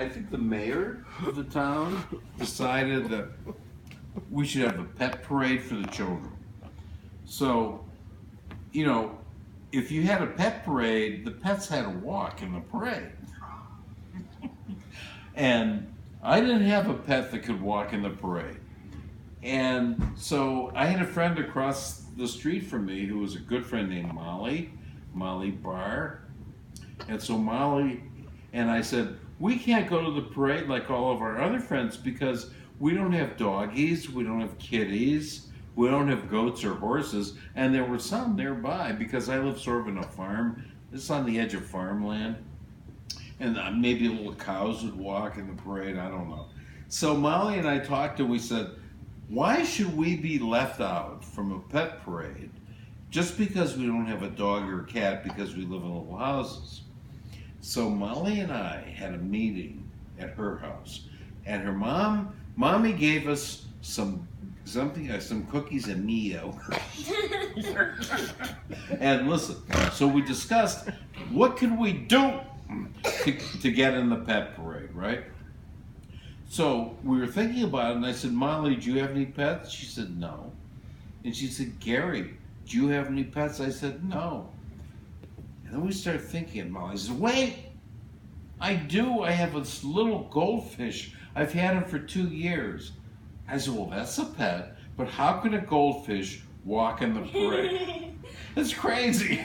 I think the mayor of the town decided that we should have a pet parade for the children. So, you know, if you had a pet parade, the pets had to walk in the parade. And I didn't have a pet that could walk in the parade. And so I had a friend across the street from me who was a good friend named Molly Barr. And so Molly and I said, we can't go to the parade like all of our other friends because we don't have doggies, we don't have kitties, we don't have goats or horses. And there were some nearby because I live sort of in a farm. It's on the edge of farmland. And maybe little cows would walk in the parade, I don't know. So Molly and I talked and we said, why should we be left out from a pet parade just because we don't have a dog or a cat because we live in little houses? So Molly and I had a meeting at her house, and her mommy gave us some cookies and meal. And listen, so we discussed what could we do to get in the pet parade, right? So we were thinking about it, and I said, Molly, do you have any pets? She said, no. And she said, Gary, do you have any pets? I said, no. And then we started thinking, and Molly said, wait, I do. I have this little goldfish. I've had him for 2 years. I said, well, that's a pet, but how can a goldfish walk in the parade? It's crazy.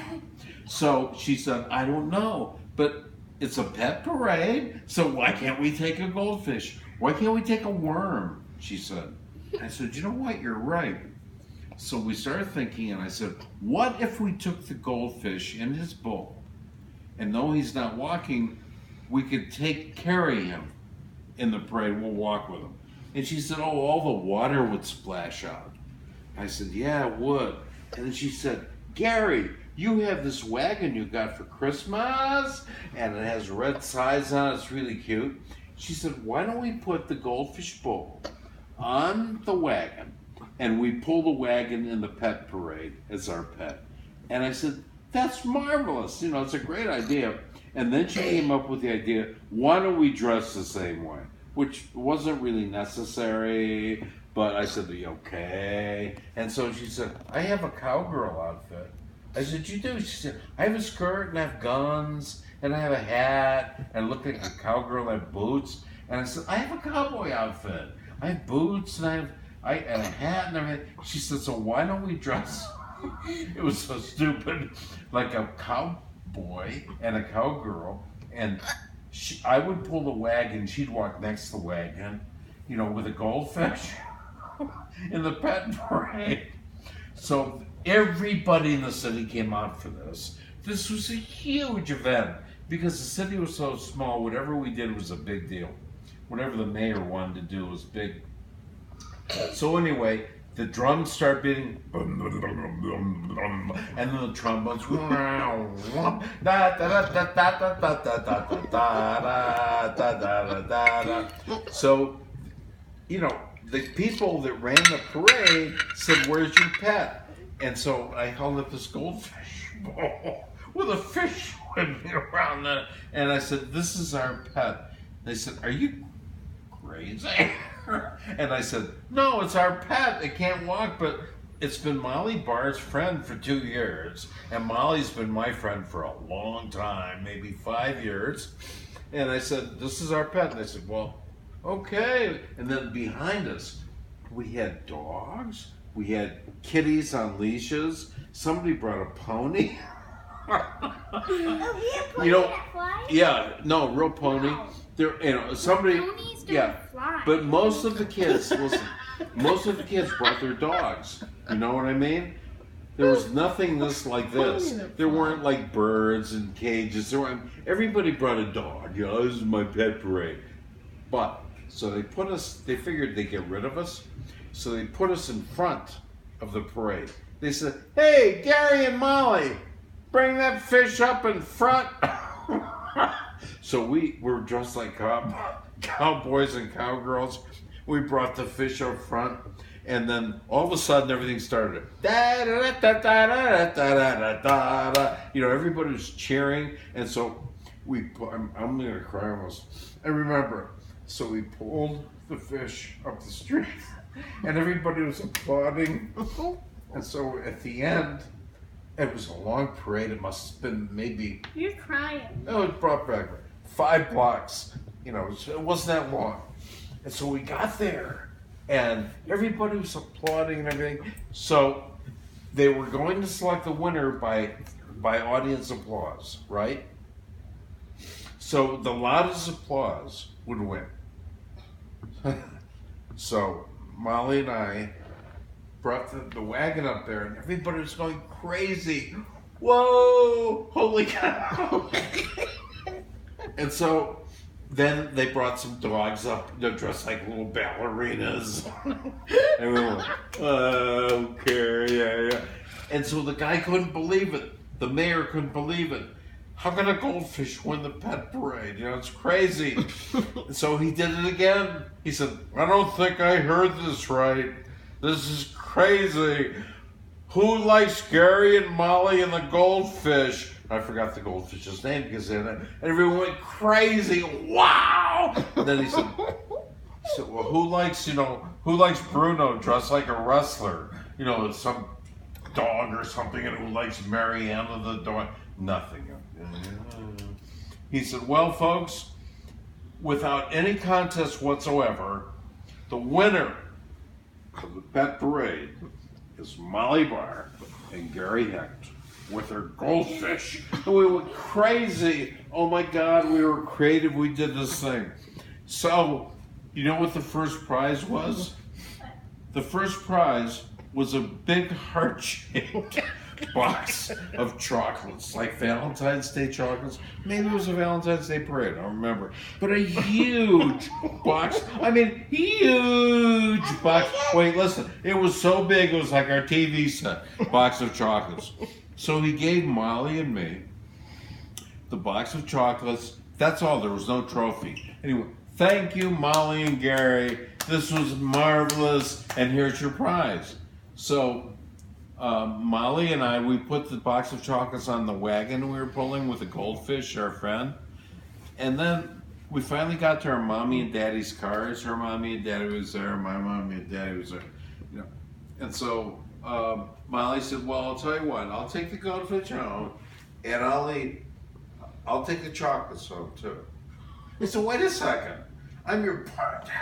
So she said, I don't know, but it's a pet parade, so why can't we take a goldfish? Why can't we take a worm? She said. I said, you know what, you're right. So we started thinking, and I said, what if we took the goldfish in his bowl, and though he's not walking, we could carry him in the parade, we'll walk with him. And she said, oh, all the water would splash out. I said, yeah, it would. And then she said, Gary, you have this wagon you got for Christmas, and it has red sides on it, it's really cute. She said, why don't we put the goldfish bowl on the wagon, and we pull the wagon in the pet parade as our pet. And I said, that's marvelous, you know, it's a great idea. And then she came up with the idea, why don't we dress the same way? Which wasn't really necessary, but I said, okay. And so she said, I have a cowgirl outfit. I said, you do? She said, I have a skirt and I have guns and I have a hat and I look like a cowgirl, I have boots. And I said, I have a cowboy outfit. I have boots and I have a hat and everything. She said, so why don't we dress? It was so stupid. Like a cowboy and a cowgirl, and I would pull the wagon, she'd walk next to the wagon, you know, with a goldfish in the pet parade. So everybody in the city came out for this. This was a huge event because the city was so small, whatever we did was a big deal. Whatever the mayor wanted to do was big. So anyway, the drums start beating, and then the trombones. So, you know, the people that ran the parade said, where's your pet? And so I held up this goldfish bowl with a fish swimming around it. And I said, this is our pet. They said, are you crazy? And I said, no, it's our pet. It can't walk, but it's been Molly Barr's friend for 2 years. And Molly's been my friend for a long time, maybe 5 years. And I said, this is our pet. And they said, well, okay. And then behind us, we had dogs. We had kitties on leashes. Somebody brought a pony. You know, yeah, no, real pony. There, you know, somebody, yeah, but most of the kids, listen, most of the kids brought their dogs. You know what I mean? There was nothing like this. There weren't like birds and cages. Everybody brought a dog. You know, this is my pet parade. But so they figured they'd get rid of us. So they put us in front of the parade. They said, hey, Gary and Molly, bring that fish up in front. So we were dressed like cowboys and cowgirls. We brought the fish up front, and then all of a sudden everything started. You know, everybody was cheering, and so I'm gonna cry almost. I remember, so we pulled the fish up the street, and everybody was applauding. And so at the end, it was a long parade. It must have been maybe. You're crying. No, it brought back 5 blocks. You know, it wasn't that long. And so we got there, and everybody was applauding and everything. So they were going to select the winner by audience applause, right? So the loudest applause would win. So Molly and I brought the wagon up there, and everybody was going crazy. Whoa! Holy cow! And so then they brought some dogs up, they're dressed like little ballerinas. And we were like, okay, yeah. And so the guy couldn't believe it. The mayor couldn't believe it. How can a goldfish win the pet parade? You know, it's crazy. And so he did it again. He said, I don't think I heard this right. This is crazy. Who likes Gary and Molly and the goldfish? I forgot the goldfish's name because in it. And everyone went crazy. Wow! And then he said, well, who likes Bruno dressed like a wrestler? You know, some dog or something, and who likes Marianne the dog? Nothing. He said, well, folks, without any contest whatsoever, the winner of the pet parade is Molly Barr and Gary Hecht with their goldfish. And we went crazy. Oh my God, we were creative. We did this thing. So, you know what the first prize was? The first prize was a big heart-shaped box of chocolates, like Valentine's Day chocolates. Maybe it was a Valentine's Day parade, I don't remember. But a huge box. I mean, huge box. Wait, listen. It was so big, it was like our TV set box of chocolates. So he gave Molly and me the box of chocolates. That's all. There was no trophy. Anyway, thank you, Molly and Gary. This was marvelous, and here's your prize. So Molly and I, we put the box of chocolates on the wagon we were pulling with the goldfish, our friend. And then we finally got to our mommy and daddy's cars. Her mommy and daddy was there, my mommy and daddy was there. You know. And so Molly said, well, I'll tell you what, I'll take the goldfish home and I'll take the chocolates home too. I said, wait a second, I'm your partner.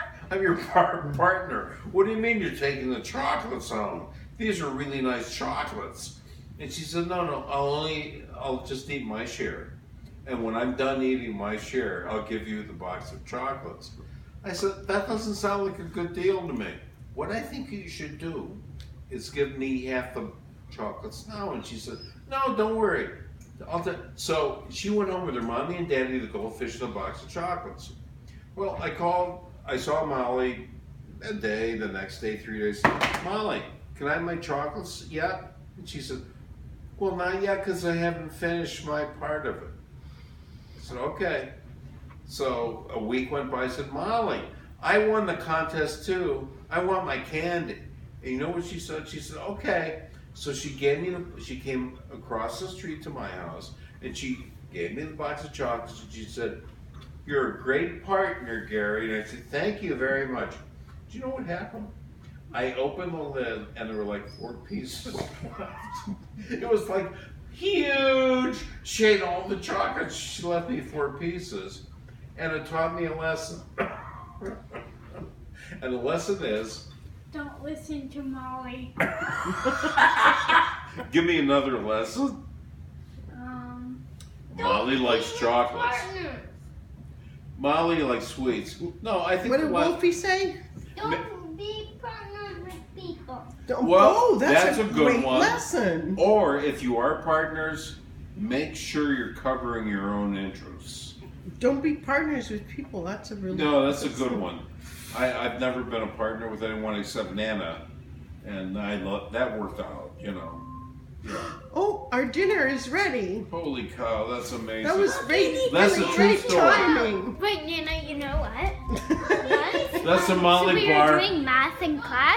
What do you mean you're taking the chocolates home? These are really nice chocolates. And she said, no, I'll just eat my share. And when I'm done eating my share, I'll give you the box of chocolates. I said, that doesn't sound like a good deal to me. What I think you should do is give me half the chocolates now. And she said, no, don't worry. So she went home with her mommy and daddy, the goldfish, and the box of chocolates. Well, I saw Molly a day, the next day, 3 days. Molly, can I have my chocolates yet? And she said, well, not yet, because I haven't finished my part of it. I said, okay. So a week went by. I said, Molly, I won the contest too. I want my candy. And you know what she said? She said, okay. So she came across the street to my house, and she gave me the box of chocolates, and she said, you're a great partner, Gary. And I said, thank you very much. Do you know what happened? I opened the lid, and there were like 4 pieces left. It was like huge. She ate all the chocolates. She left me 4 pieces, and it taught me a lesson. And the lesson is, don't listen to Molly. give me another lesson. Molly likes chocolates. Partners. Molly likes sweets. No, I think. What did Wolfie say? Don't be partners with people. Well, that's a good great one. lesson. Or if you are partners, make sure you're covering your own interests. Don't be partners with people. That's a really No, that's a good one. I've never been a partner with anyone except Nana, and that worked out. You know. Yeah. Oh, our dinner is ready. Holy cow, that's amazing. That was great. That's really a true great story. timing. Wait, Nana, you know what? That's a Molly So we Barr. were doing math in class.